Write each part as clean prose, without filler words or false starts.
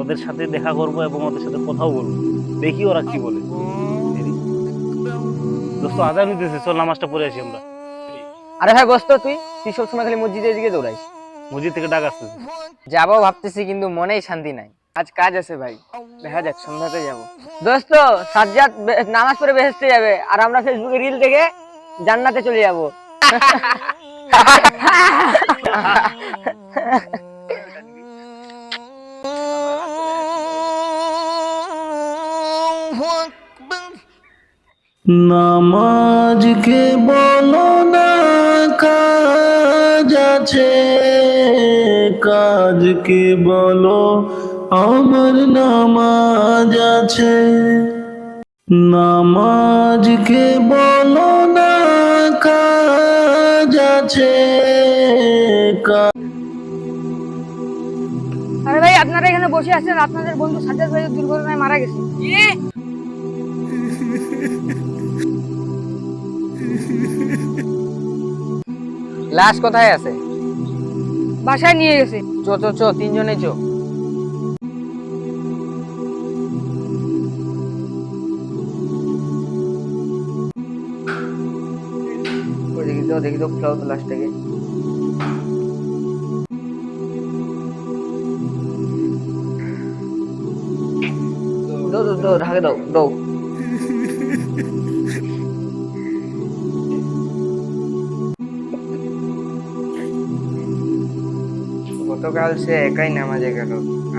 ওদের সাথে দেখা করব এবং ওদের সাথে কথাও বলবো, দেখি ওরা কি বলে। দোস্ত আজান দিতেছে, চল নামাজটা পড়ে আসি আমরা। আরে ভাই বস তো, তুই তুই সবসময় খালি মসজিদের দিকে দৌড়াইস। মসজিদ থেকে ডাক আসতেছে। যাবো ভাবতেছি কিন্তু মনেই শান্তি নাই। আজ কাজ আছে ভাই, দেখা যাক সন্ধ্যাতে যাবো। দোস্ত সাজ্জাদ নামাজ পড়ে বেহেশতে যাবে, আর আমরা ফেসবুকে রিল দেখে জান্নাতে চলে যাবো। নামাজকে বলো না কাজ আছে, কাজকে বলো আমার নামাজ আছে। নামাজকে বলো না কাজ আছে। আরে ভাই আপনারা এখানে বসে আছেন, আপনাদের বন্ধু সাজ্জাদ ভাই দুর্ঘটনায় মারা গেছে। লাশ কোথায় আছে? বাসায় নিয়ে গেছে। চো চো চো, তিনজনে চো। ওই দেখি তো খোলাও তো লাশটাকে। দো দো দো, ঢাকে দাও দাও। গতকাল সে একাই নামাজে গেল,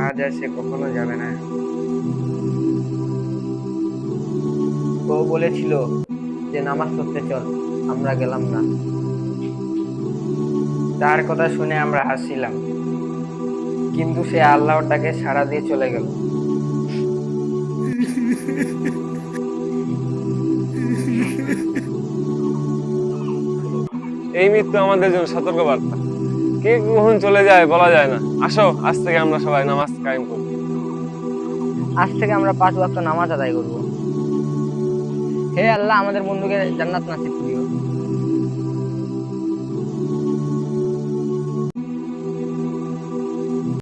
আজ আর সে কখনো যাবে না। ও বলেছিল যে নামাজ পড়তে চল, আমরা গেলাম না। তার কথা শুনে আমরা হাসছিলাম, কিন্তু সে আল্লাহটাকে সাড়া দিয়ে চলে গেল। এই মৃত্যু আমাদের জন্য সতর্ক বার্তা, কে কখন চলে যায় বলা যায় না। আসো আজ থেকে আমরা সবাই নামাজ কায়েম করব। আজ থেকে আমরা 5 ওয়াক্ত নামাজ আদায় করব। হে আল্লাহ, আমাদের বন্ধুকে জান্নাত নসিব করিও।